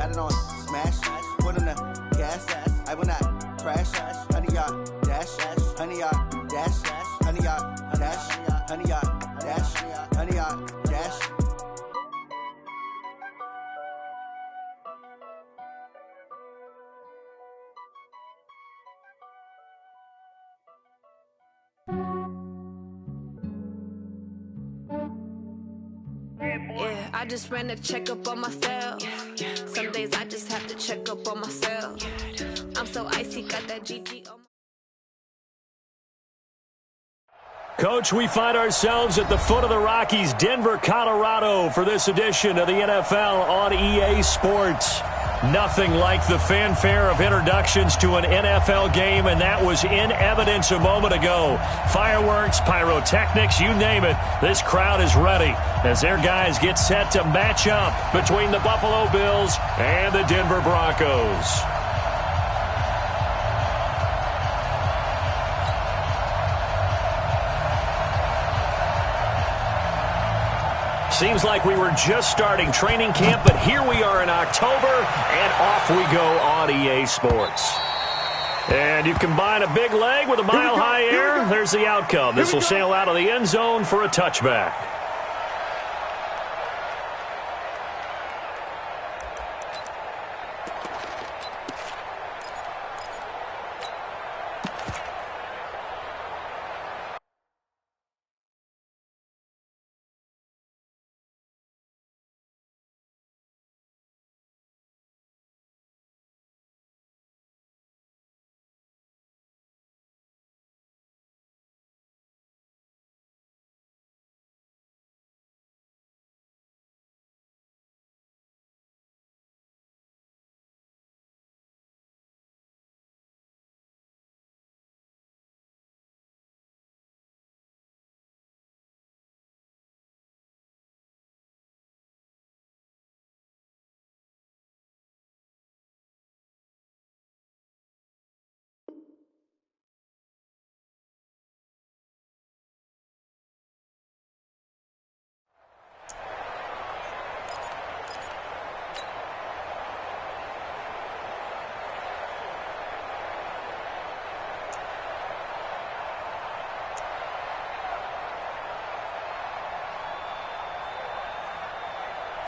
got it on smash, put on the gas, I will not crash, honey y'all dash, honey y'all dash, honey y'all dash, honey y'all dash, honey y'all dash. Yeah, I just ran a checkup on myself. Some days I just have to check up on myself. I'm so icy, got that GG on my... Coach, we find ourselves at the foot of the Rockies, Denver, Colorado, for this edition of the NFL on EA Sports. Nothing like the fanfare of introductions to an NFL game, and that was in evidence a moment ago. Fireworks, pyrotechnics, you name it. This crowd is ready as their guys get set to match up between the Buffalo Bills and the Denver Broncos. Seems like we were just starting training camp, but here we are in October, and off we go on EA Sports. And you combine a big leg with a mile-high air, there's the outcome. This will sail out of the end zone for a touchback.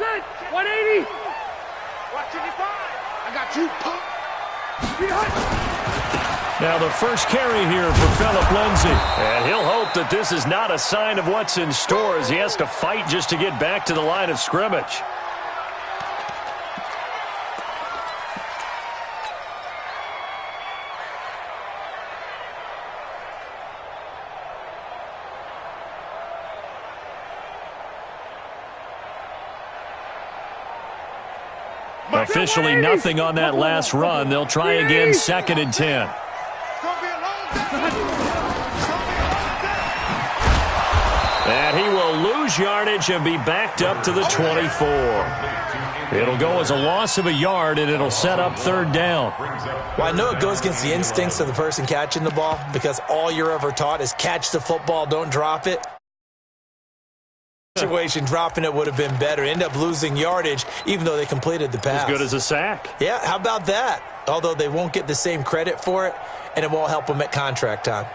Set, 180. 125. I got you. Now the first carry here for Phillip Lindsay. And he'll hope that this is not a sign of what's in store as he has to fight just to get back to the line of scrimmage. Officially nothing on that last run. They'll try again, 2nd and 10. And he will lose yardage and be backed up to the 24. It'll go as a loss of a yard, and it'll set up 3rd down. Well, I know it goes against the instincts of the person catching the ball because all you're ever taught is catch the football, don't drop it. Situation, dropping it would have been better. End up losing yardage even though they completed the pass. As good as a sack. Yeah, how about that? Although they won't get the same credit for it, and it won't help them at contract time.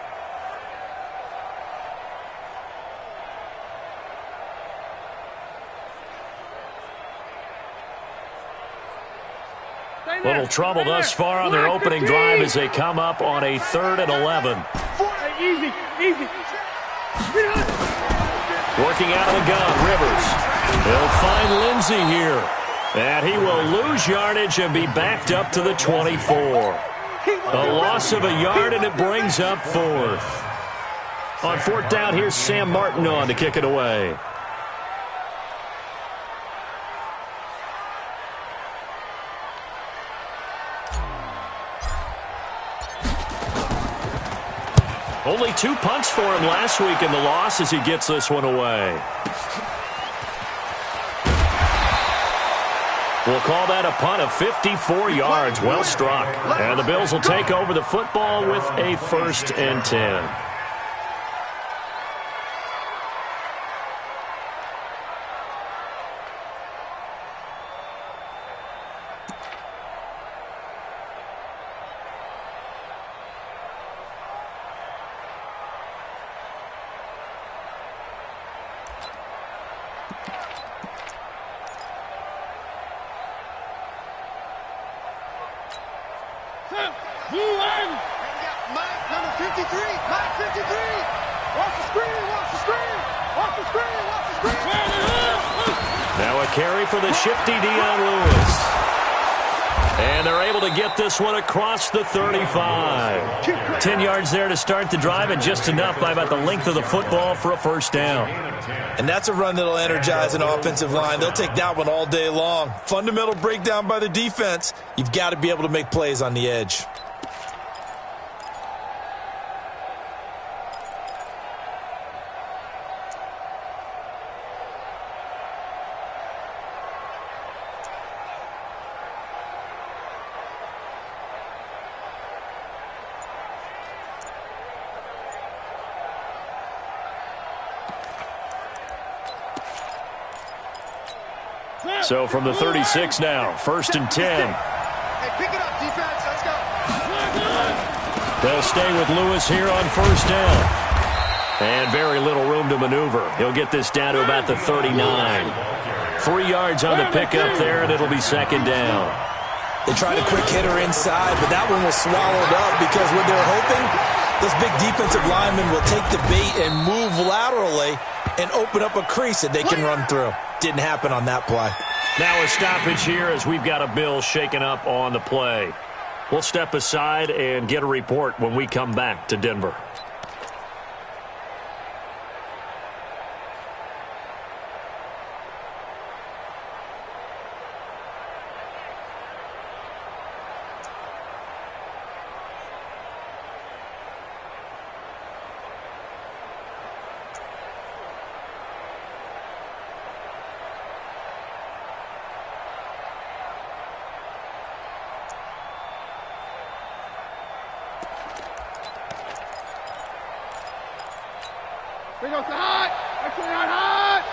Little trouble thus far on their opening drive as they come up on a 3rd and 11. Easy. Working out of the gun, Rivers. He'll find Lindsay here. And he will lose yardage and be backed up to the 24. A loss of a yard, and it brings up 4th. On 4th down, here's Sam Martin on to kick it away. Only 2 punts for him last week in the loss as he gets this one away. We'll call that a punt of 54 yards. Well struck. And the Bills will take over the football with a 1st and 10. Blue line. Mike, number 53. Mike, 53. Watch the screen. Watch the screen. Watch the screen. Watch the screen. Now a carry for the shifty Dion Lewis. And they're able to get this one across the 35. 10 yards there to start the drive, and just enough by about the length of the football for a first down. And that's a run that'll energize an offensive line. They'll take that one all day long. Fundamental breakdown by the defense. You've got to be able to make plays on the edge. So from the 36 now, 1st and 10. Hey, pick it up, defense. Let's go. They'll stay with Lewis here on 1st down. And very little room to maneuver. He'll get this down to about the 39. 3 yards on the pickup there, and it'll be 2nd down. They tried a quick hitter inside, but that one was swallowed up because what they're hoping, those big defensive linemen will take the bait and move laterally and open up a crease that they can run through. Didn't happen on that play. Now a stoppage here as we've got a Bill shaken up on the play. We'll step aside and get a report when we come back to Denver. Here goes the hot. That's not hot.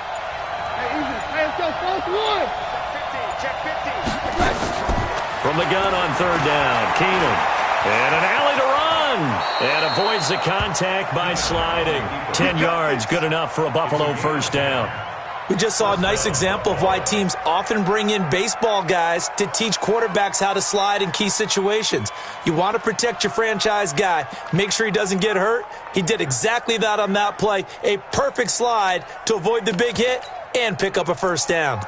Hey, easy. Hey, let's go. First one. Check 50. From the gun on 3rd down, Keenan. And an alley to run. And avoids the contact by sliding. 10 yards, good enough for a Buffalo 1st down. We just saw a nice example of why teams often bring in baseball guys to teach quarterbacks how to slide in key situations. You want to protect your franchise guy. Make sure he doesn't get hurt. He did exactly that on that play. A perfect slide to avoid the big hit and pick up a 1st down.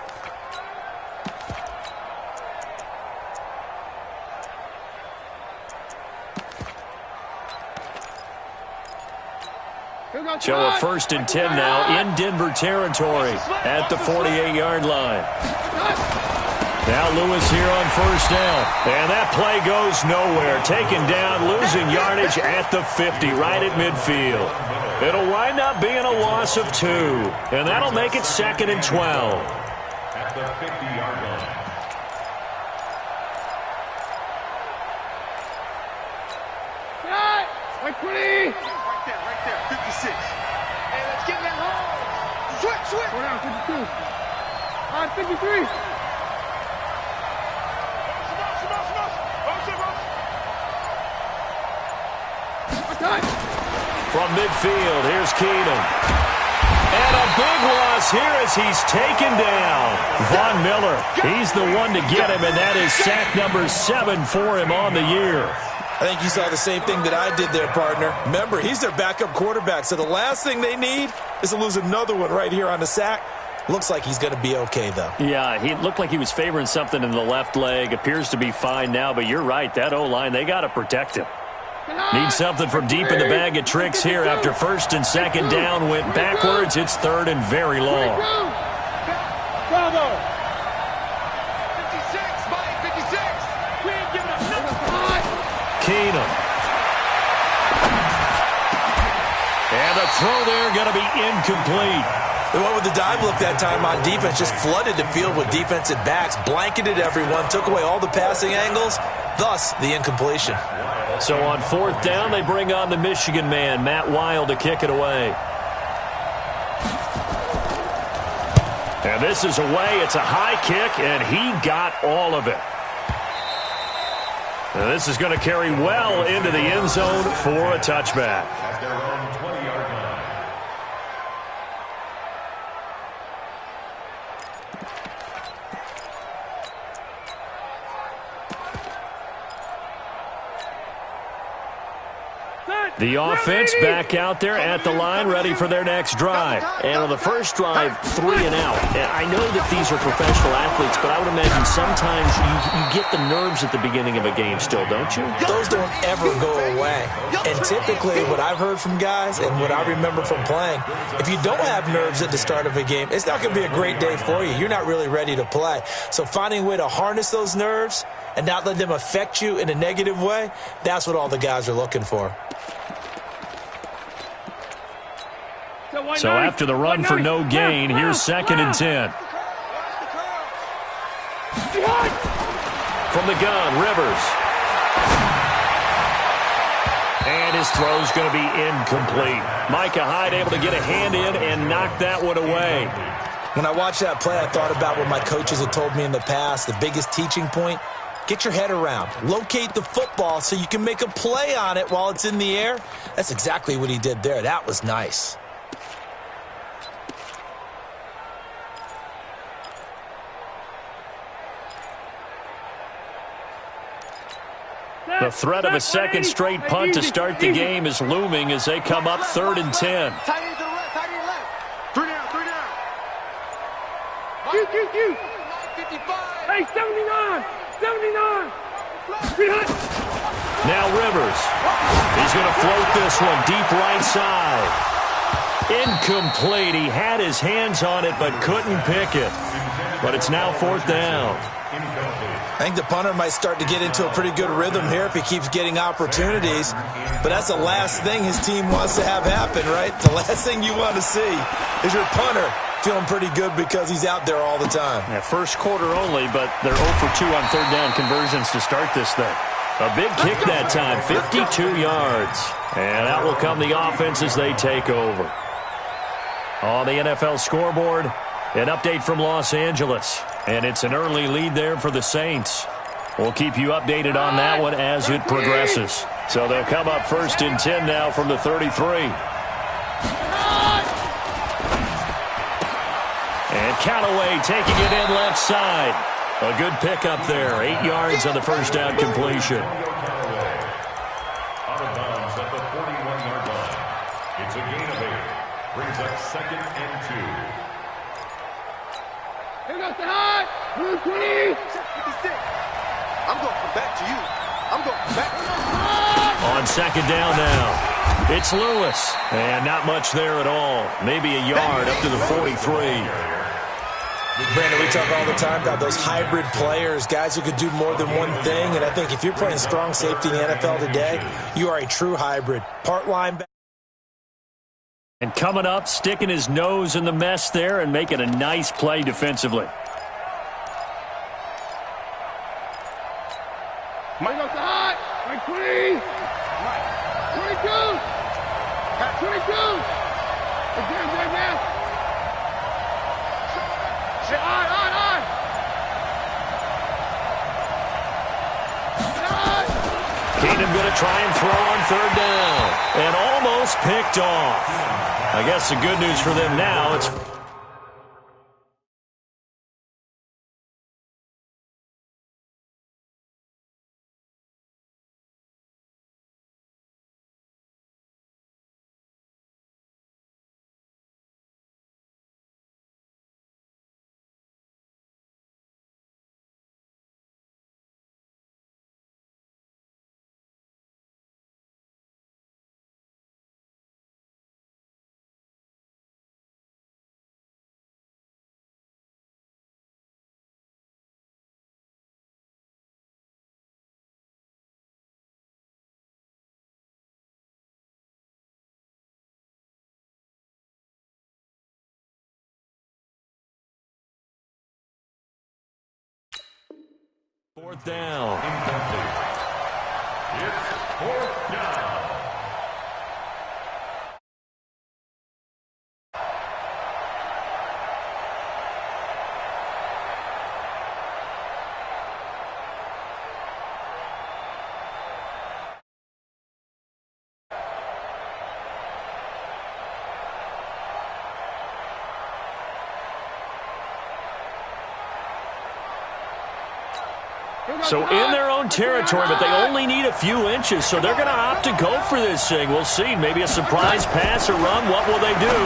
So a 1st and 10 now in Denver territory at the 48-yard line. Now Lewis here on 1st down. And that play goes nowhere. Taken down, losing yardage at the 50, right at midfield. It'll wind up being a loss of 2. And that'll make it 2nd and 12. At the 50-yard line. Like 20. Right there, 56. Hey, let's get that home. Switch. Go down, 52. All right, 53. From midfield, here's Keenan. And a big loss here as he's taken down. Von Miller, he's the one to get him, and that is sack number 7 for him on the year. I think you saw the same thing that I did there, partner. Remember, he's their backup quarterback, so the last thing they need is to lose another one right here on the sack. Looks like he's going to be okay, though. Yeah, he looked like he was favoring something in the left leg. Appears to be fine now, but you're right. That O-line, they got to protect him. Need something from deep in the bag of tricks here after 1st and 2nd down went backwards. It's 3rd and very long. Bravo. 56, Mike, 56. We ain't giving up nothing. Keenum. And the throw there going to be incomplete. They went with the dive look that time on defense, just flooded the field with defensive backs, blanketed everyone, took away all the passing angles, thus the incompletion. So on 4th down, they bring on the Michigan man, Matt Wild, to kick it away. And this is away. It's a high kick, and he got all of it. And this is going to carry well into the end zone for a touchback. At their own 20-yard line. The offense back out there at the line, ready for their next drive. And on the first drive, 3 and out. And I know that these are professional athletes, but I would imagine sometimes you get the nerves at the beginning of a game still, don't you? Those don't ever go away. And typically what I've heard from guys and what I remember from playing, if you don't have nerves at the start of a game, it's not going to be a great day for you. You're not really ready to play. So finding a way to harness those nerves and not let them affect you in a negative way, that's what all the guys are looking for. So after the run for no gain, here's 2nd and 10. From the gun, Rivers. And his throw's going to be incomplete. Micah Hyde able to get a hand in and knock that one away. When I watched that play, I thought about what my coaches had told me in the past. The biggest teaching point, get your head around. Locate the football so you can make a play on it while it's in the air. That's exactly what he did there. That was nice. The threat of a second straight punt to start the game is looming as they come up 3rd and 10. Tight end to the left, tight end left. 3 down, 3 down. Q. 55. Hey, 79. 79. Now Rivers. He's going to float this one deep right side. Incomplete. He had his hands on it but couldn't pick it. But it's now 4th down. I think the punter might start to get into a pretty good rhythm here if he keeps getting opportunities. But that's the last thing his team wants to have happen, right? The last thing you want to see is your punter feeling pretty good because he's out there all the time. Yeah, first quarter only, but they're 0 for 2 on 3rd down conversions to start this thing. A big kick that time, 52 yards. And out will come the offense as they take over. On the NFL scoreboard, an update from Los Angeles. And it's an early lead there for the Saints. We'll keep you updated on that one as it progresses. So they'll come up 1st and 10 now from the 33. And Callaway taking it in left side. A good pickup there. 8 yards on the first down completion. Out of bounds at the 41-yard line. It's a gain of 8. Brings up 2nd and 2. Here goes the high. Blue 20. 56. I'm going to come back to you. I'm going to come back. On 2nd down now. It's Lewis. And not much there at all. Maybe a yard up to the 43. Brandon, we talk all the time about those hybrid players, guys who could do more than one thing. And I think if you're playing strong safety in the NFL today, you are a true hybrid. Part linebacker. And coming up, sticking his nose in the mess there and making a nice play defensively. Mike goes to high. Mike 20. 22. Got 22. Again. On. Keenum going to try and throw on 3rd down. And almost picked off. I guess the good news for them now, it's fourth down. Incomplete. It's 4th down. So in their own territory, but they only need a few inches, so they're going to opt to go for this thing. We'll see. Maybe a surprise pass or run. What will they do?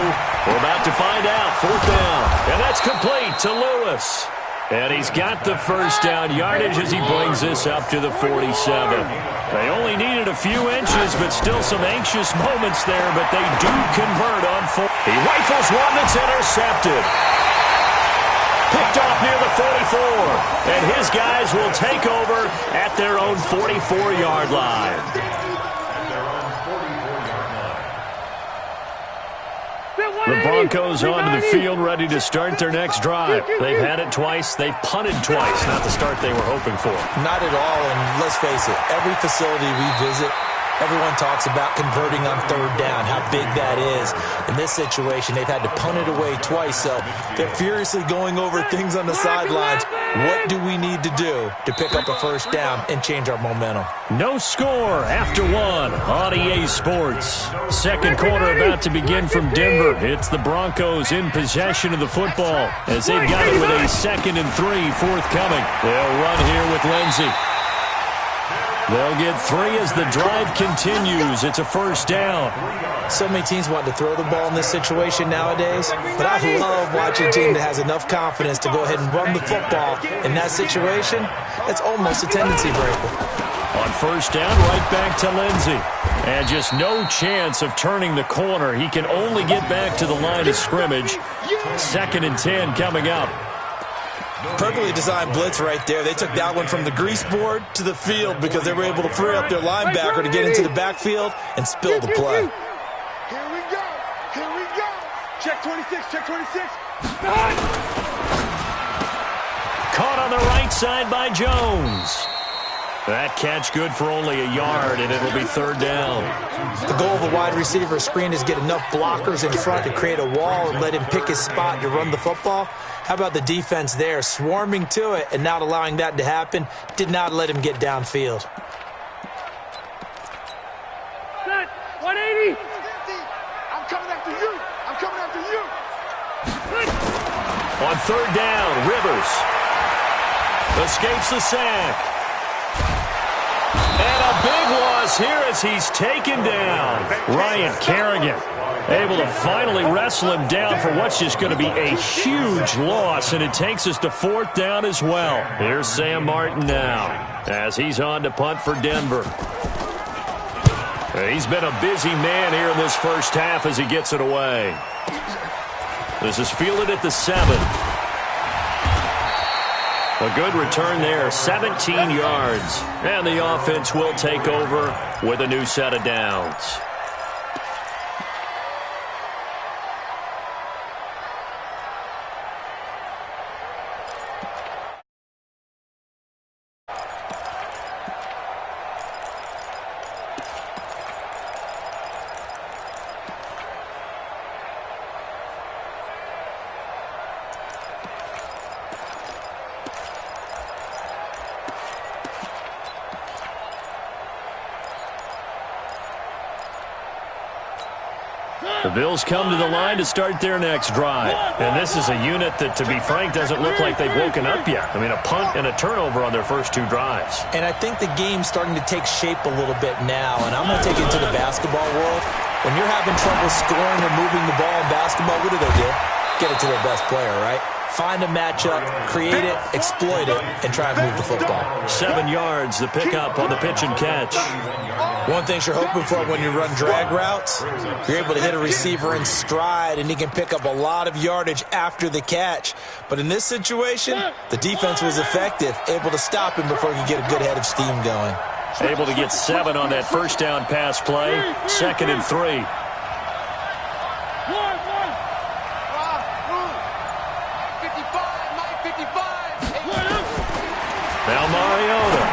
We're about to find out. 4th down. And that's complete to Lewis. And he's got the first down yardage as he brings this up to the 47. They only needed a few inches, but still some anxious moments there, but they do convert on 4. He rifles one that's intercepted. Picked off near the 44, and his guys will take over at their own 44-yard line. The Broncos onto the field, ready to start their next drive. They've had it twice. They've punted twice. Not the start they were hoping for. Not at all, and let's face it, every facility we visit, everyone talks about converting on 3rd down, how big that is. In this situation, they've had to punt it away twice, so they're furiously going over things on the sidelines. What do we need to do to pick up a first down and change our momentum? No score after 1 on EA Sports. Second quarter about to begin from Denver. It's the Broncos in possession of the football as they've got it with a 2nd and 3 forthcoming. They'll run here with Lindsey. They'll get 3 as the drive continues. It's a first down. So many teams want to throw the ball in this situation nowadays, but I love watching a team that has enough confidence to go ahead and run the football. In that situation, that's almost a tendency breaker. On first down, right back to Lindsey. And just no chance of turning the corner. He can only get back to the line of scrimmage. 2nd and 10 coming up. Perfectly designed blitz right there. They took that one from the grease board to the field because they were able to free up their linebacker to get into the backfield and spill the play. Here we go. Here we go. Check 26. Check 26. Caught on the right side by Jones. That catch good for only a yard, and it'll be 3rd down. The goal of a wide receiver screen is get enough blockers in front to create a wall and let him pick his spot to run the football. How about the defense there, swarming to it and not allowing that to happen? Did not let him get downfield. Set. 180. I'm coming after you. I'm coming after you. On 3rd down, Rivers escapes the sack. And a big loss here as he's taken down. Ryan Kerrigan able to finally wrestle him down for what's just going to be a huge loss, and it takes us to 4th down as well. Here's Sam Martin now as he's on to punt for Denver. He's been a busy man here in this first half as he gets it away. This is fielded at the 7. A good return there, 17 yards. And the offense will take over with a new set of downs. The Bills come to the line to start their next drive. And this is a unit that, to be frank, doesn't look like they've woken up yet. I mean, a punt and a turnover on their first 2 drives. And I think the game's starting to take shape a little bit now. And I'm going to take it to the basketball world. When you're having trouble scoring or moving the ball in basketball, what do? Get it to their best player, right? Find a matchup, create it, exploit it, and try and move the football. 7 yards, the pickup on the pitch and catch. One thing you're hoping for when you run drag routes, you're able to hit a receiver in stride, and he can pick up a lot of yardage after the catch. But in this situation, the defense was effective, able to stop him before he could get a good head of steam going. Able to get 7 on that first down pass play. 2nd and 3. Now Mariota.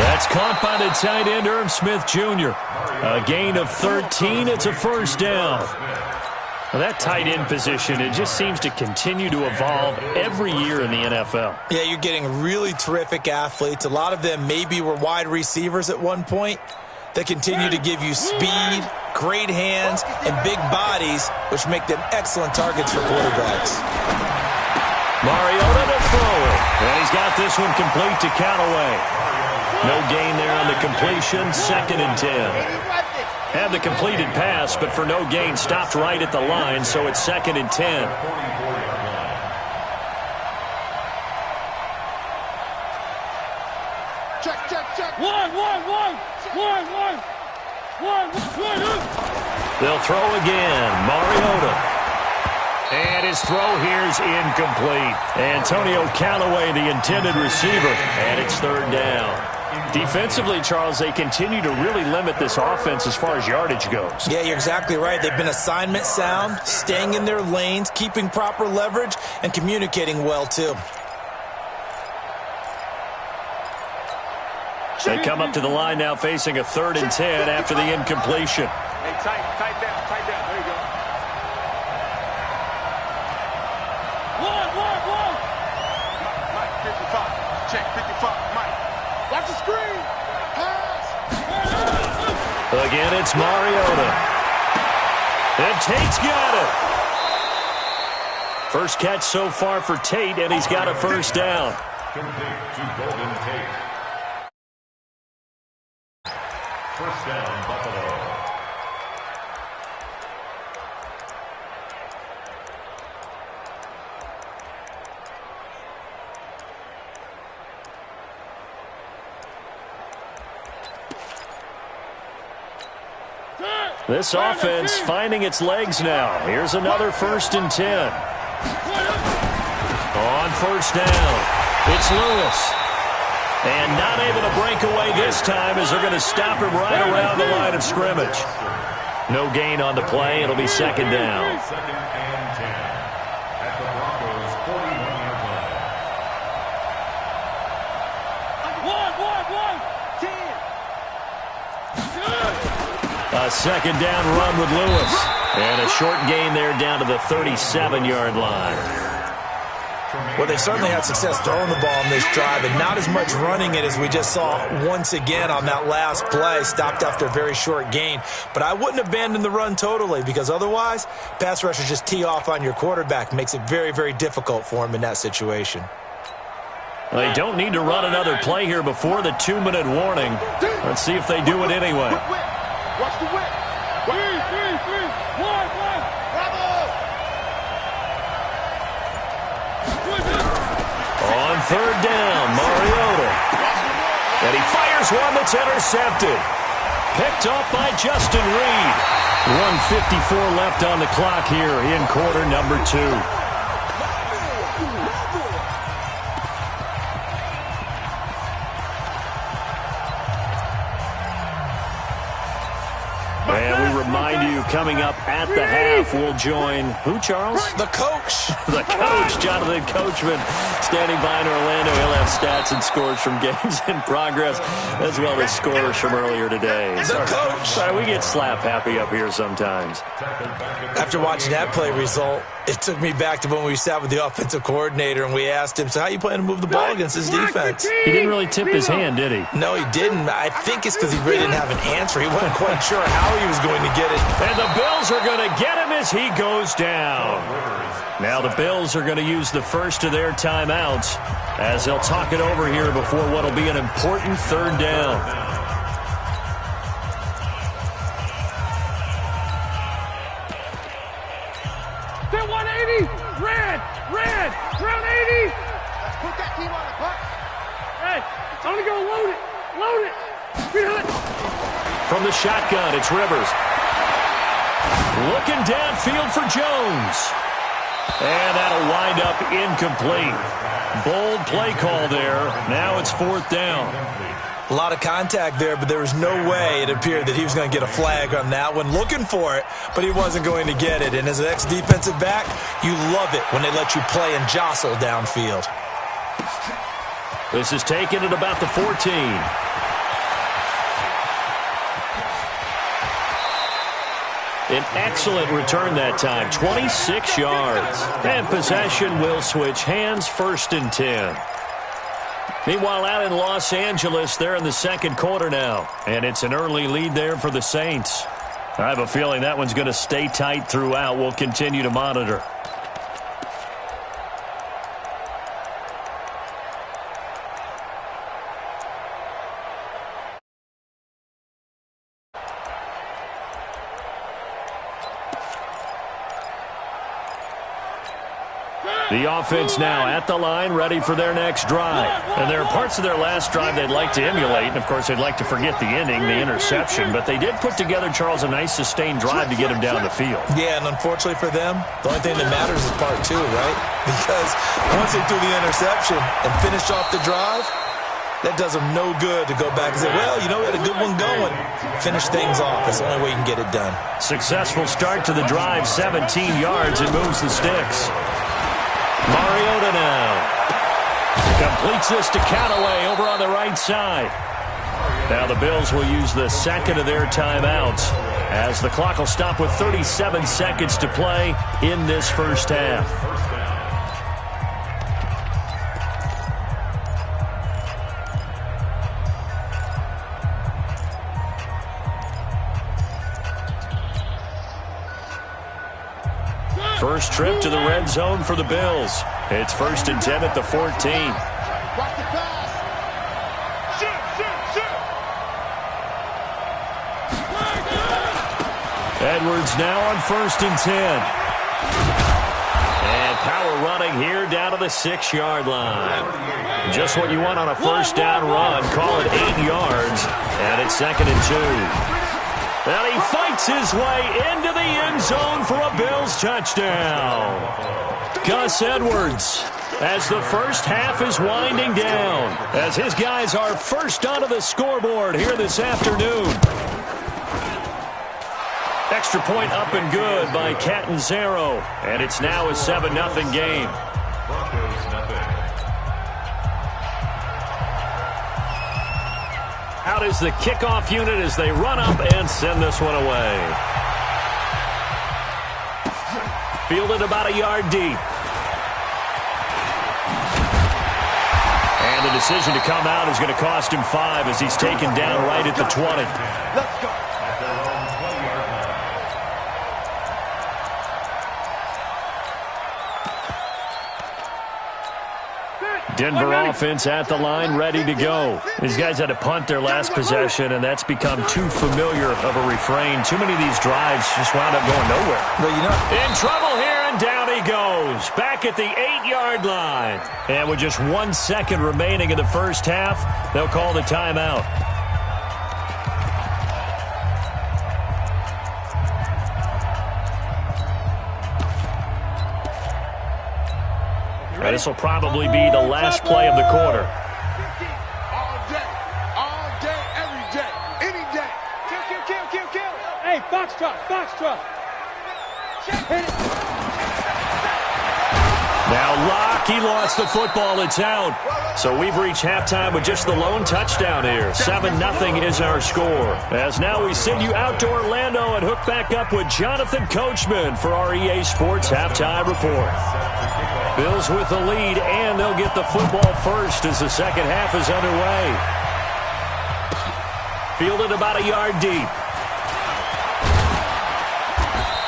That's caught by the tight end, Irv Smith Jr. A gain of 13. It's a first down. Well, that tight end position, it just seems to continue to evolve every year in the NFL. Yeah, you're getting really terrific athletes. A lot of them maybe were wide receivers at one point. They continue to give you speed, great hands, and big bodies, which make them excellent targets for quarterbacks. Mariota to throw it. And he's got this this one complete to Callaway. No gain there on the completion, 2nd and 10. Had the completed pass, but for no gain, stopped right at the line, so it's 2nd and 10. Check. One. They'll throw again. Mariota. And his throw here is incomplete. Antonio Callaway, the intended receiver, and it's 3rd down. Defensively, Charles, they continue to really limit this offense as far as yardage goes. Yeah, you're exactly right. They've been assignment sound, staying in their lanes, keeping proper leverage, and communicating well, too. They come up to the line now facing a 3rd and 10 after the incompletion. Hey, tight down. There you go. One. Mike, 55. Check, 55. Mike. Watch the screen. Pass. Again, it's Mariota. And Tate's got it. First catch so far for Tate, and he's got a 1st down. Complete to Golden Tate. 1st down, Buffalo. This offense finding its legs now. Here's another 1st and 10. On 1st down, it's Lewis. And not able to break away this time as they're going to stop him right around the line of scrimmage. No gain on the play. It'll be 2nd down. 2nd and 10 at the Broncos' 41-yard line. One. 10. A 2nd down run with Lewis. And a short gain there down to the 37-yard line. Well, they certainly had success throwing the ball on this drive, and not as much running it as we just saw once again on that last play. Stopped after a very short gain. But I wouldn't abandon the run totally, because otherwise, pass rushers just tee off on your quarterback. Makes it very, very difficult for him in that situation. They don't need to run another play here before the 2-minute warning. Let's see if they do it anyway. Watch the whip. 3. 1. Bravo. On 3rd down, Mariota. And he fires one that's intercepted. Picked off by Justin Reed. 1:54 left on the clock here in quarter number 2. And we remind you, coming up at the half, we'll join who, Charles? The coach. The coach, Jonathan Coachman, standing by in Orlando. He'll have stats and scores from games in progress, as well as scores from earlier today. The coach. Sorry, we get slap happy up here sometimes. After watching that play result, it took me back to when we sat with the offensive coordinator and we asked him, so how you plan to move the ball against this defense? He didn't really tip his hand, did he? No, he didn't. I think it's because he really didn't have an answer. He wasn't quite sure how he was going to get it. And the Bills are going to get him as he goes down. Now the Bills are going to use the first of their timeouts as they'll talk it over here before what will be an important 3rd down. Red, round 80. Put that team on the puck. Hey, it's only going to load it. From the shotgun, it's Rivers. Looking downfield for Jones. And that'll wind up incomplete. Bold play call there. Now it's 4th down. A lot of contact there, but there was no way it appeared that he was going to get a flag on that one. Looking for it, but he wasn't going to get it. And as an ex-defensive back, you love it when they let you play and jostle downfield. This is taken at about the 14. An excellent return that time, 26 yards. And possession will switch hands, 1st and 10. Meanwhile, out in Los Angeles, they're in the 2nd quarter now. And it's an early lead there for the Saints. I have a feeling that one's going to stay tight throughout. We'll continue to monitor. The offense now at the line, ready for their next drive. And there are parts of their last drive they'd like to emulate. And, of course, they'd like to forget the inning, the interception. But they did put together, Charles, a nice sustained drive to get him down the field. Yeah, and unfortunately for them, the only thing that matters is part two, right? Because once they threw the interception and finished off the drive, that does them no good to go back and say, well, you know, we had a good one going. Finish things off. That's the only way you can get it done. Successful start to the drive, 17 yards, and moves the sticks. Mariota now completes this to Callaway over on the right side. Now the Bills will use the second of their timeouts as the clock will stop with 37 seconds to play in this first half. First trip to the red zone for the Bills. It's 1st and 10 at the 14. Watch the pass. Shoot. Edwards now on 1st and 10. And power running here down to the 6-yard line. Just what you want on a first down run. Call it 8 yards. And it's 2nd and 2. And he fights his way into the end zone for a Bills touchdown. Gus Edwards, as the first half is winding down, as his guys are first onto the scoreboard here this afternoon. Extra point up and good by Catanzaro, and it's now a 7-0 game. Out is the kickoff unit as they run up and send this one away. Fielded about a yard deep. And the decision to come out is going to cost him 5 as he's taken down right at the 20. Let's go. Denver offense at the line, ready to go. These guys had to punt their last possession, and that's become too familiar of a refrain. Too many of these drives just wound up going nowhere. Well, you know, in trouble here, and down he goes. Back at the 8-yard line. And with just 1 second remaining in the first half, they'll call the timeout. This will probably be the last play of the quarter. All day, every day, any day. Kill. Hey, Foxtrot. Hit it. Now Locke, he lost the football. It's out. So we've reached halftime with just the lone touchdown here. 7-0 is our score. As now we send you out to Orlando and hook back up with Jonathan Coachman for our EA Sports Halftime Report. Bills with the lead, and they'll get the football first as the second half is underway. Fielded about a yard deep.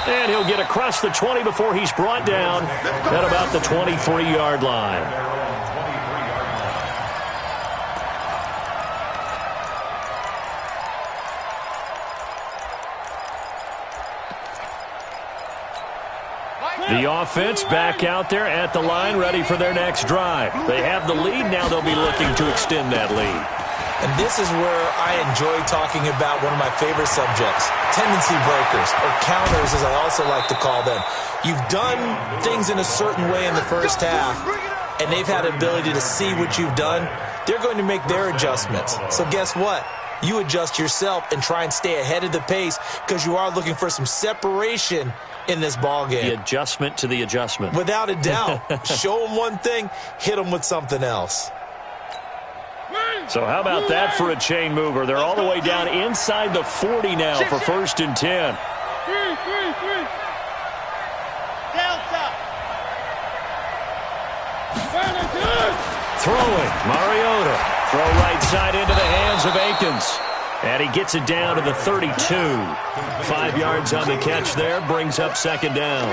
And he'll get across the 20 before he's brought down at about the 23-yard line. The offense back out there at the line, ready for their next drive. They have the lead. Now they'll be looking to extend that lead. and this is where I enjoy talking about one of my favorite subjects, tendency breakers, or counters as I also like to call them. You've done things in a certain way in the first half, and they've had the ability to see what you've done. They're going to make their adjustments. So guess what? You adjust yourself and try and stay ahead of the pace because you are looking for some separation in this ball game. The adjustment to the adjustment. Without a doubt. Show them one thing, hit them with something else. So how about that for a chain mover? They're all the way down inside the 40 now for 1st and 10. Throwing, Mariota. Throw right side into the hands of Akins. And he gets it down to the 32. 5 yards on the catch there, brings up 2nd down.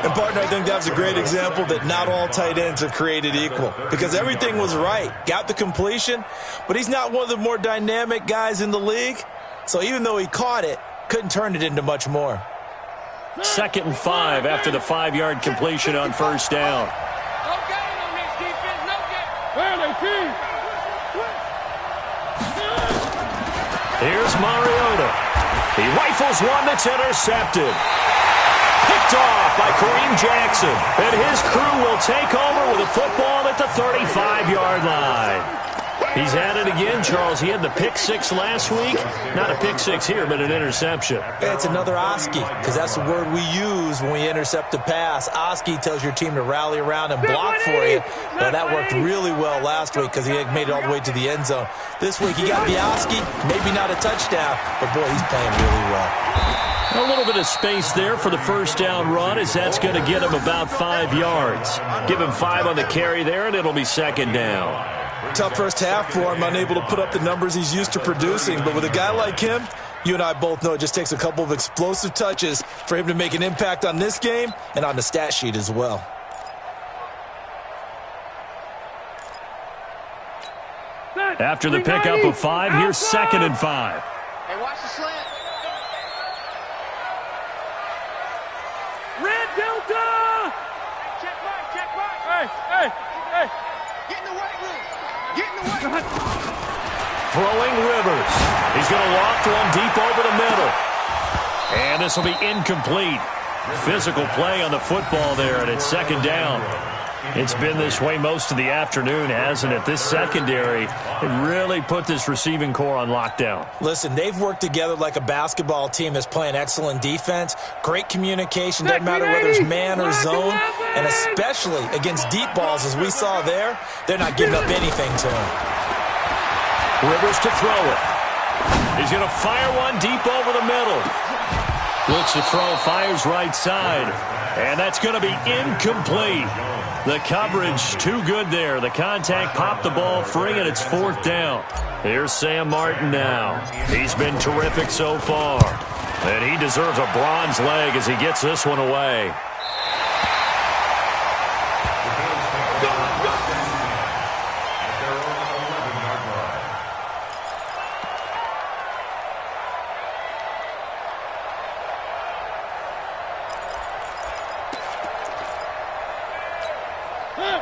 And, partner, I think that's a great example that not all tight ends are created equal. Because everything was right. Got the completion, but he's not one of the more dynamic guys in the league. So even though he caught it, couldn't turn it into much more. 2nd and 5 after the 5-yard completion on first down. No gain on this defense. No gain. Here's Mariota. He rifles one that's intercepted. Picked off by Kareem Jackson. And his crew will take over with a football at the 35-yard line. He's had it again, Charles. He had the pick 6 last week. Not a pick 6 here, but an interception. It's another Oski, because that's the word we use when we intercept a pass. Oski tells your team to rally around and block for you. Well, that worked really well last week because he had made it all the way to the end zone. This week he got the Oski, maybe not a touchdown, but boy, he's playing really well. A little bit of space there for the first down run, as that's going to get him about 5 yards. Give him 5 on the carry there, and it'll be 2nd down. Tough first half for him, unable to put up the numbers he's used to producing. But with a guy like him, you and I both know it just takes a couple of explosive touches for him to make an impact on this game and on the stat sheet as well. After the pickup of 5, here's 2nd and 5. Hey, watch the slant. Red Delta! Check mark. Hey. Get in the weight room. Throwing Rivers. He's going to loft one deep over the middle. And this will be incomplete. Physical play on the football there, and it's 2nd down. It's been this way most of the afternoon, hasn't it? This secondary, it really put this receiving core on lockdown. Listen, they've worked together like a basketball team that's playing excellent defense. Great communication, doesn't matter whether it's man or zone. And especially against deep balls, as we saw there, they're not giving up anything to him. Rivers to throw it. He's going to fire one deep over the middle. Looks to throw, fires right side. And that's going to be incomplete. The coverage too good there. The contact popped the ball free, and it's 4th down. Here's Sam Martin now. He's been terrific so far. And he deserves a bronze leg as he gets this one away.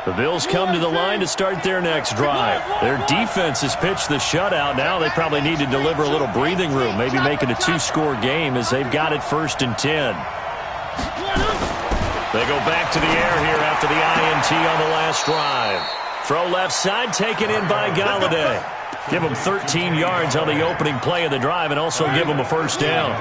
The Bills come to the line to start their next drive. Their defense has pitched the shutout. Now they probably need to deliver a little breathing room, maybe make it a 2-score game as they've got it 1st and 10. They go back to the air here after the INT on the last drive. Throw left side, taken in by Galladay. Give them 13 yards on the opening play of the drive and also give them a 1st down.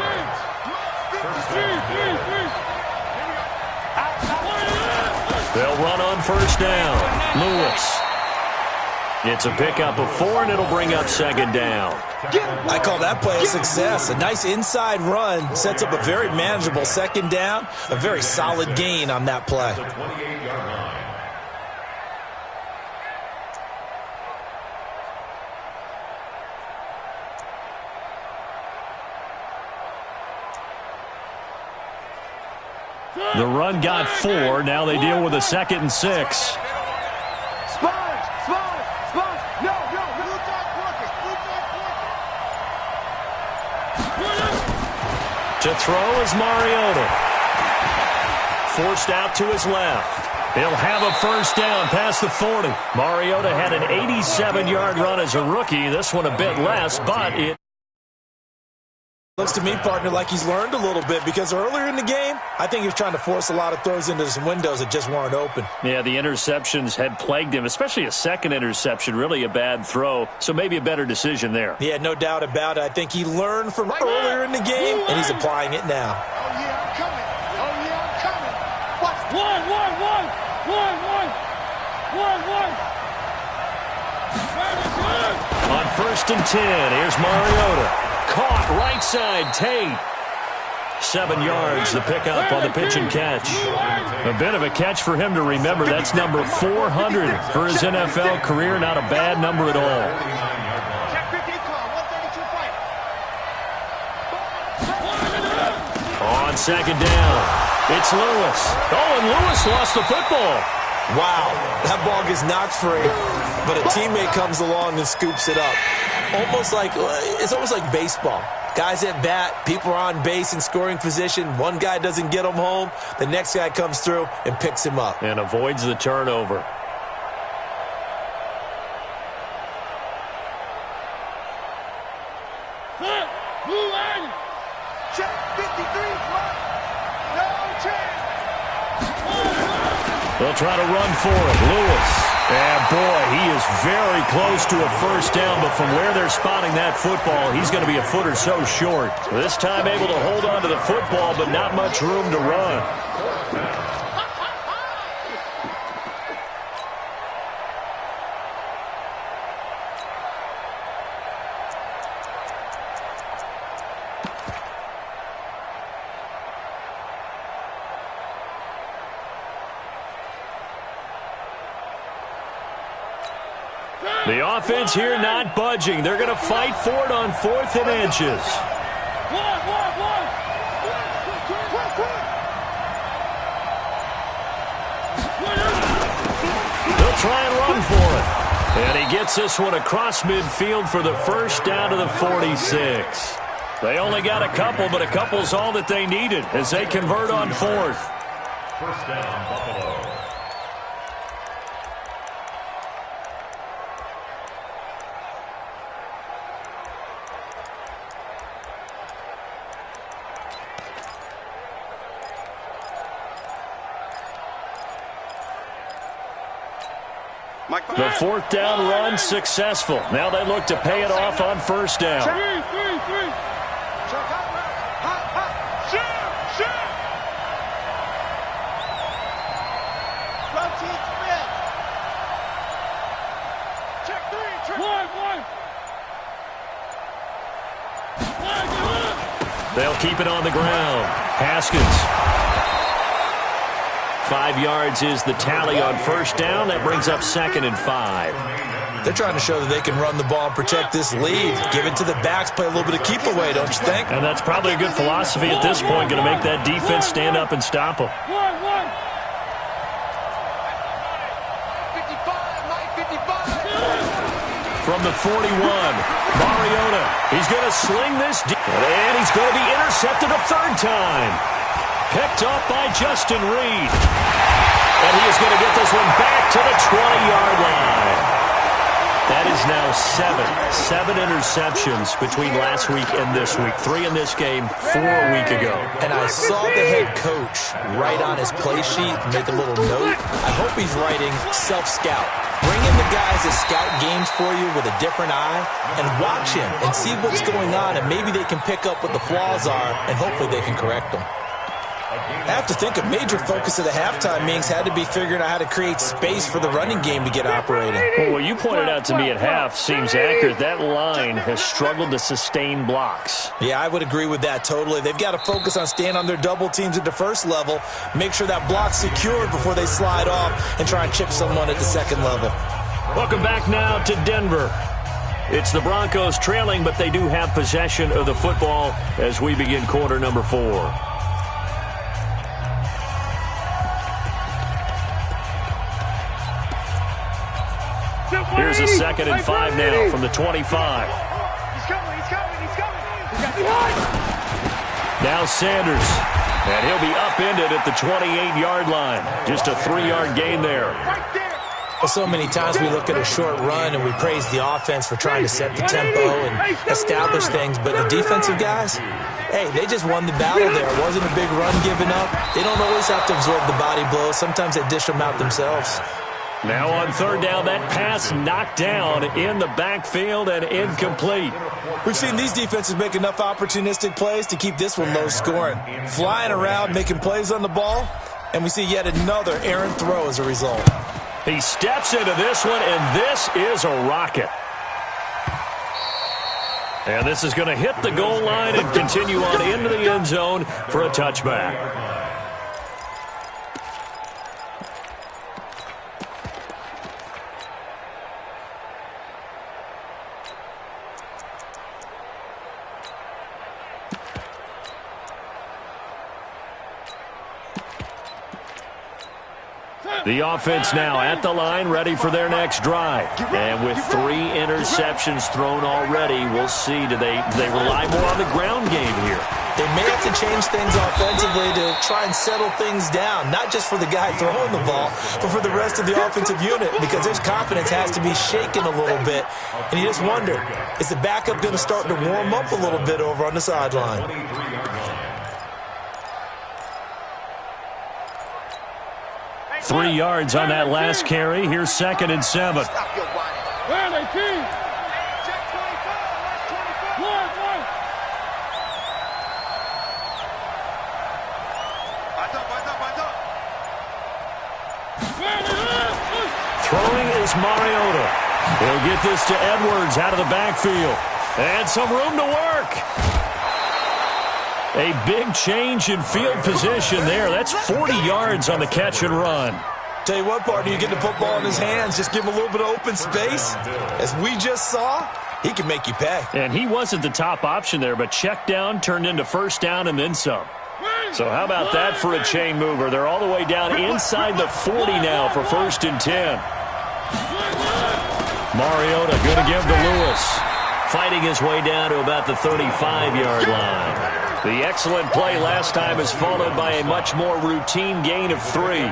They'll run on 1st down. Lewis. It's a pickup of 4, and it'll bring up 2nd down. I call that play a success. A nice inside run sets up a very manageable 2nd down. A very solid gain on that play. The run got 4. Now they deal with a 2nd and 6. To throw is Mariota. Forced out to his left. He'll have a 1st down past the 40. Mariota had an 87-yard run as a rookie. This one a bit less, but it looks to me, partner, like he's learned a little bit because earlier in the game, I think he was trying to force a lot of throws into some windows that just weren't open. Yeah, the interceptions had plagued him, especially a 2nd interception, really a bad throw, so maybe a better decision there. Yeah, no doubt about it. I think he learned from earlier in the game, and he's applying it now. Oh, yeah, I'm coming. Oh, yeah, I'm coming. Watch. One. On 1st and 10, here's Mariota. Caught right side, Tate. 7 yards, the pickup on the pitch and catch. A bit of a catch for him to remember. That's number 400 for his NFL career. Not a bad number at all. On 2nd down, it's Lewis. Oh, and Lewis lost the football. Wow, that ball gets knocked free, but a teammate comes along and scoops it up. It's almost like baseball. Guys at bat, people are on base in scoring position. One guy doesn't get him home. The next guy comes through and picks him up. And avoids the turnover. Check 53, no chance. They'll try to run for it. Lewis. And, boy, he is very close to a first down, but from where they're spotting that football, he's going to be a foot or so short. This time able to hold on to the football, but not much room to run. The offense here not budging. They're going to fight for it on 4th and inches. They'll try and run for it. And he gets this one across midfield for the first down to the 46. They only got a couple, but a couple's all that they needed as they convert on 4th. First down, Buffalo. The 4th down run successful. Now they look to pay it off on first down. They'll keep it on the ground. Haskins. 5 yards is the tally on first down. That brings up 2nd and 5. They're trying to show that they can run the ball and protect this lead. Give it to the backs, play a little bit of keep away, don't you think? And that's probably a good philosophy at this point, going to make that defense stand up and stop them. From the 41, Mariota. He's going to sling this, and he's going to be intercepted a 3rd time. Picked off by Justin Reed. And he is going to get this one back to the 20-yard line. That is now 7 interceptions between last week and this week. 3 in this game, 4 a week ago. And I saw the head coach write on his play sheet, make a little note. I hope he's writing self-scout. Bring in the guys that scout games for you with a different eye and watch him and see what's going on, and maybe they can pick up what the flaws are, and hopefully they can correct them. I have to think a major focus of the halftime meetings had to be figuring out how to create space for the running game to get operating. Well, what you pointed out to me at half seems accurate. That line has struggled to sustain blocks. Yeah, I would agree with that totally. They've got to focus on staying on their double teams at the first level, make sure that block's secured before they slide off and try and chip someone at the second level. Welcome back now to Denver. It's the Broncos trailing, but they do have possession of the football as we begin quarter number 4. Here's a 2nd and 5 now from the 25. He's coming. Now Sanders. And he'll be upended at the 28-yard line. Just a 3-yard gain there. So many times we look at a short run and we praise the offense for trying to set the tempo and establish things, but the defensive guys, hey, they just won the battle there. It wasn't a big run given up. They don't always have to absorb the body blows. Sometimes they dish them out themselves. Now on 3rd down, that pass knocked down in the backfield and incomplete. We've seen these defenses make enough opportunistic plays to keep this one low scoring. Flying around, making plays on the ball, and we see yet another errant throw as a result. He steps into this one, and this is a rocket. And this is going to hit the goal line and continue on into the end zone for a touchback. The offense now at the line, ready for their next drive. And with 3 interceptions thrown already, we'll see. Do they rely more on the ground game here? They may have to change things offensively to try and settle things down, not just for the guy throwing the ball, but for the rest of the offensive unit, because his confidence has to be shaken a little bit. And you just wonder, is the backup going to start to warm up a little bit over on the sideline? 3 yards on that last carry. Here's 2nd and 7. Throwing is Mariota. He'll get this to Edwards out of the backfield. And some room to work. A big change in field position there. That's 40 yards on the catch and run. Tell you what, partner, you get the football in his hands, just give him a little bit of open space. As we just saw, he can make you pay. And he wasn't the top option there, but check down turned into first down and then some. So how about that for a chain mover? They're all the way down inside the 40 now for 1st and 10. Mariota going to give to Lewis. Fighting his way down to about the 35-yard line. The excellent play last time is followed by a much more routine gain of 3.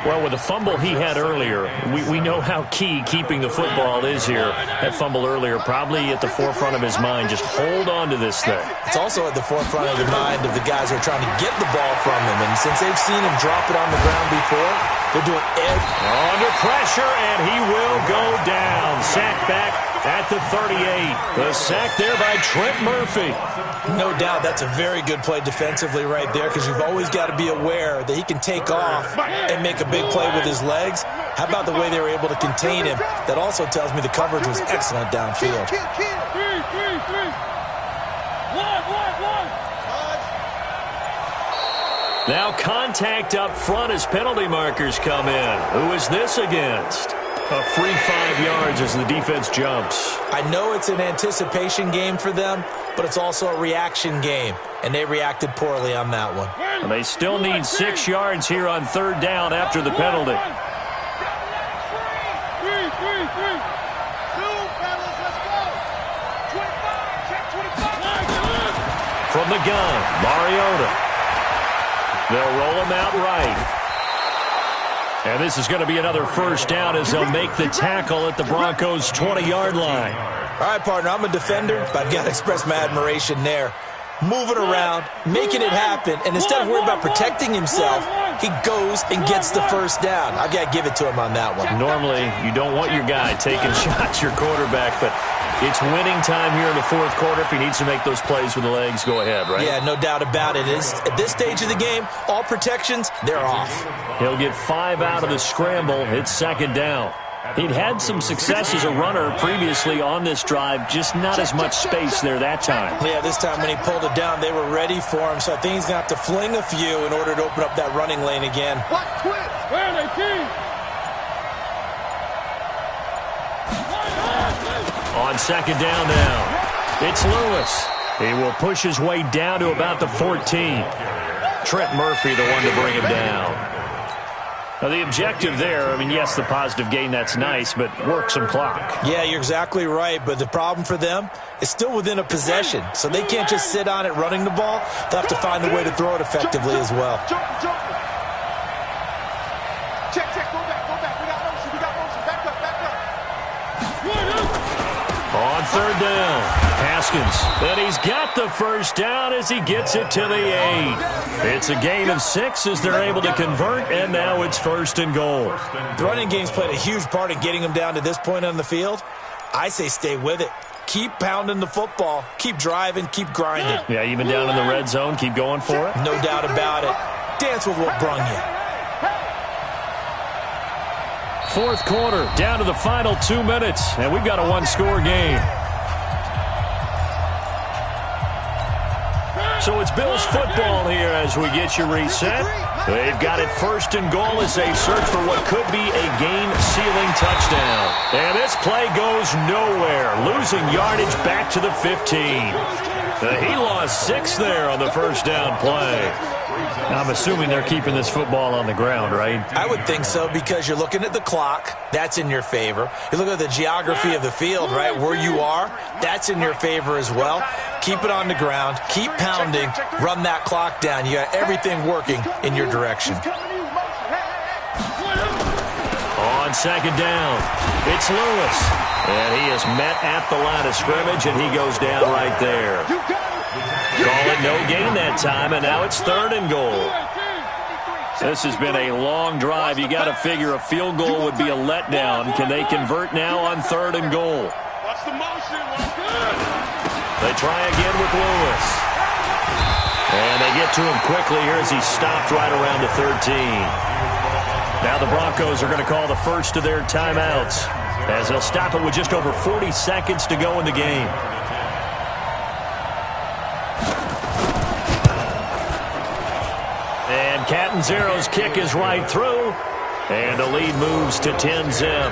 Well, with the fumble he had earlier, we know how key keeping the football is here. That fumble earlier probably at the forefront of his mind. Just hold on to this thing. It's also at the forefront of the mind of the guys who are trying to get the ball from him. And since they've seen him drop it on the ground before, they're doing everything. Under pressure, and he will go down. Sacked back at the 38. The sack there by Trent Murphy. No doubt that's a very good play defensively right there, because you've always got to be aware that he can take off and make a big play with his legs. How about the way they were able to contain him? That also tells me the coverage was excellent downfield. Now contact up front as penalty markers come in. Who is this against? A free 5 yards as the defense jumps. I know it's an anticipation game for them, but it's also a reaction game, and they reacted poorly on that one. And they still need 6 yards here on 3rd down after the penalty. From the gun, Mariota. They'll roll him out right. And this is going to be another first down as they'll make the tackle at the Broncos' 20-yard line. All right, partner, I'm a defender, but I've got to express my admiration there. Moving around, making it happen, and instead of worrying about protecting himself, he goes and gets the first down. I've got to give it to him on that one. Normally, you don't want your guy taking shots, your quarterback, but it's winning time here in the 4th quarter. If he needs to make those plays with the legs, go ahead, right? Yeah, no doubt about it. At this stage of the game, all protections, they're off. He'll get 5 out of the scramble. It's 2nd down. He'd had some success as a runner previously on this drive, just not as much space there that time. Yeah, this time when he pulled it down, they were ready for him, so I think he's going to have to fling a few in order to open up that running lane again. On 2nd down now, it's Lewis. He will push his way down to about the 14. Trent Murphy, the one to bring him down. Now, the objective there, I mean, yes, the positive gain, that's nice, but work some clock. Yeah, you're exactly right, but the problem for them is still within a possession, so they can't just sit on it running the ball. They'll have to find a way to throw it effectively as well. On 3rd down, Haskins, and he's got the first down as he gets it to the 8. It's a gain of 6 as they're able to convert, and now it's 1st and goal. The running game's played a huge part in getting them down to this point on the field. I say stay with it. Keep pounding the football. Keep driving. Keep grinding. Yeah, even down in the red zone, keep going for it. No doubt about it. Dance with what brung you. 4th quarter, down to the final 2 minutes, and we've got a 1-score game. So it's Bills football here as we get you reset. They've got it 1st and goal as they search for what could be a game-sealing touchdown. And this play goes nowhere, losing yardage back to the 15. He lost 6 there on the 1st down play. I'm assuming they're keeping this football on the ground, right? I would think so, because you're looking at the clock. That's in your favor. You look at the geography of the field, right, where you are. That's in your favor as well. Keep it on the ground. Keep pounding. Run that clock down. You got everything working in your direction. On 2nd down, it's Lewis. And he is met at the line of scrimmage, and he goes down right there. Call it no gain that time, and now it's 3rd and goal. This has been a long drive. You got to figure a field goal would be a letdown. Can they convert now on 3rd and goal? They try again with Lewis. And they get to him quickly here as he stopped right around the 13. Now the Broncos are going to call the first of their timeouts, as they'll stop it with just over 40 seconds to go in the game. And Catanzaro's kick is right through, and the lead moves to 10-zip.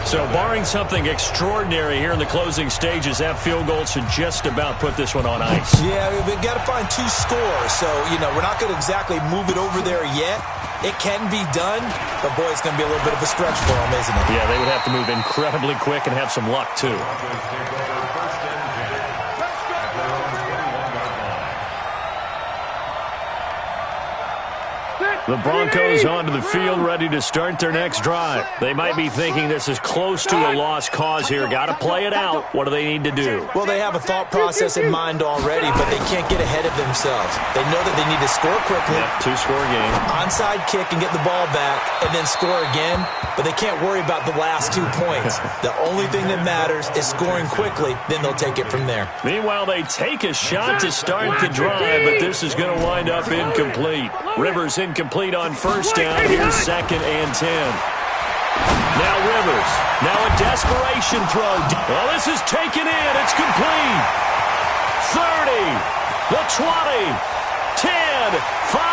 So barring something extraordinary here in the closing stages, that field goal should just about put this one on ice. Yeah, we've got to find 2 scores. So, we're not going to exactly move it over there yet. It can be done, but, boy, it's going to be a little bit of a stretch for them, isn't it? Yeah, they would have to move incredibly quick and have some luck, too. The Broncos onto the field, ready to start their next drive. They might be thinking this is close to a lost cause here. Got to play it out. What do they need to do? Well, they have a thought process in mind already, but they can't get ahead of themselves. They know that they need to score quickly. Yep, 2-score game. Onside kick and get the ball back, and then score again. But they can't worry about the last 2 points. The only thing that matters is scoring quickly. Then they'll take it from there. Meanwhile, they take a shot to start the drive, but this is going to wind up incomplete. Rivers incomplete on 1st down. Here's 2nd and 10. Now Rivers. Now a desperation throw. Well, this is taken in. It's complete. 30. The 20. 10. 5.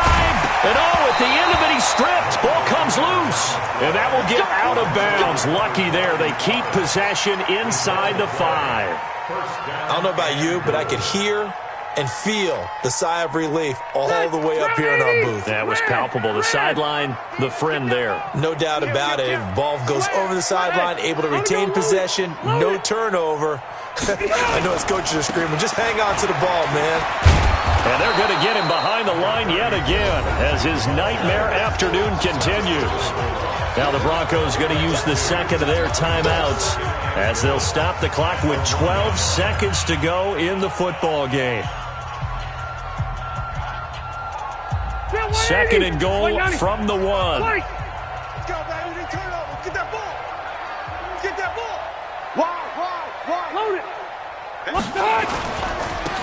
And at the end of it, he's stripped. Ball comes loose. And that will get out of bounds. Lucky there. They keep possession inside the 5. I don't know about you, but I could hear and feel the sigh of relief all the way up here in our booth. That was palpable. The sideline, the friend there. No doubt about it. Ball goes over the sideline, able to retain possession, no turnover. I know his coaches are screaming, just hang on to the ball, man. And they're going to get him behind the line yet again as his nightmare afternoon continues. Now the Broncos going to use the 2nd of their timeouts as they'll stop the clock with 12 seconds to go in the football game. 2nd and goal from the 1. Let's go, baby. Turn over. Get that ball. Get that ball. Wide. Load it.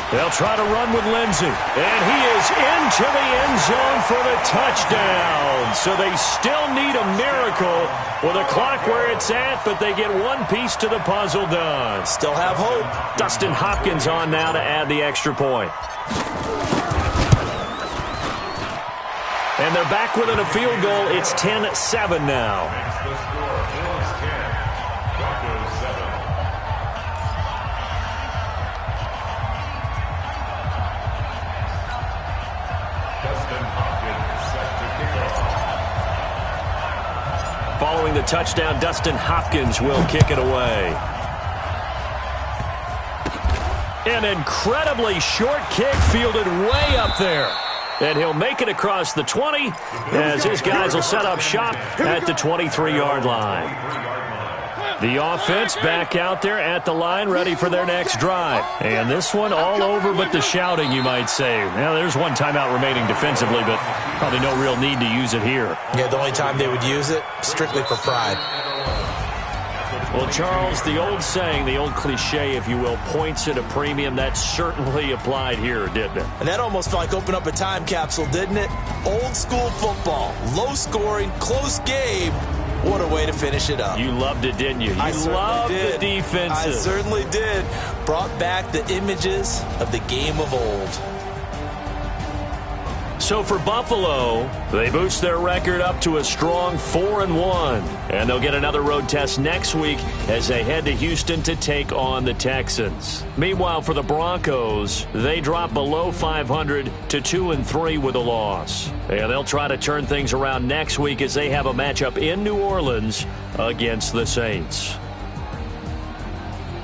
They'll try to run with Lindsey. And he is into the end zone for the touchdown. So they still need a miracle with a clock where it's at, but they get one piece to the puzzle done. Still have hope. Dustin Hopkins on now to add the extra point. And they're back within a field goal. It's 10-7 now. Following the touchdown, Dustin Hopkins will kick it away. An incredibly short kick fielded way up there. And he'll make it across the 20 as his guys will set up shop at the 23-yard line. The offense back out there at the line, ready for their next drive. And this one all over but the shouting, you might say. Now, there's one timeout remaining defensively, but probably no real need to use it here. Yeah, the only time they would use it, strictly for pride. Well, Charles, the old saying, the old cliche, if you will, points at a premium, that certainly applied here, didn't it? And that almost felt like opened up a time capsule, didn't it? Old school football, low scoring, close game, What a way to finish it up. You loved it, didn't you? I loved did. the defense. I certainly did. Brought back the images of the game of old. So for Buffalo, they boost their record up to a strong 4-1. And they'll get another road test next week as they head to Houston to take on the Texans. Meanwhile, for the Broncos, they drop below 500 to 2-3 with a loss. And they'll try to turn things around next week as they have a matchup in New Orleans against the Saints.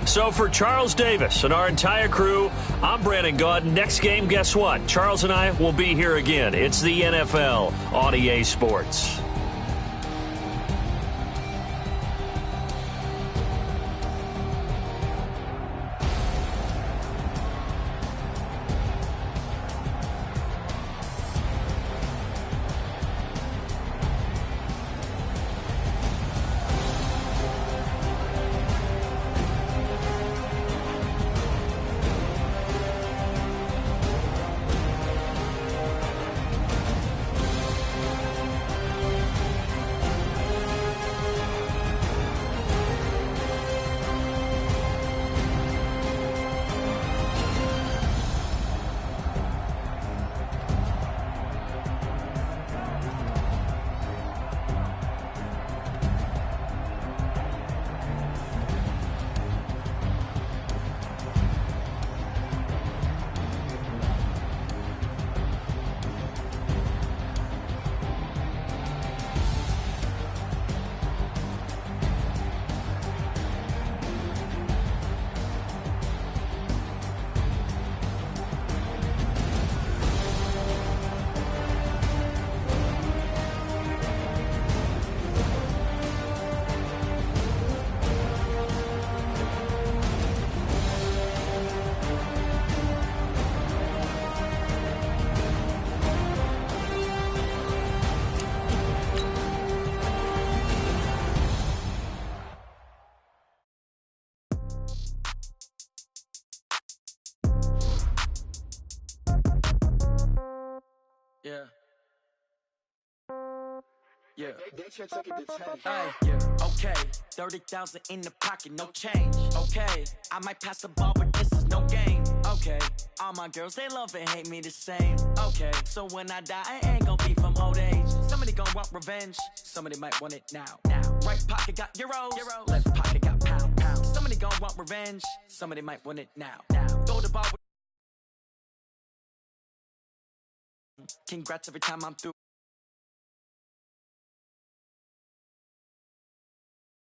So for Charles Davis and our entire crew, I'm Brandon Gaudin. Next game, guess what? Charles and I will be here again. It's the NFL on EA Sports. Yeah. Yeah. Okay. 30,000 in the pocket, no change. Okay. I might pass the ball, but this is no game. Okay. All my girls, they love and hate me the same. Okay. So when I die, I ain't gonna be from old age. Somebody gonna want revenge. Somebody might want it now. Right pocket got euros. Left pocket got pounds. Somebody gonna want revenge. Somebody might want it now. Throw the ball. Congrats every time I'm through.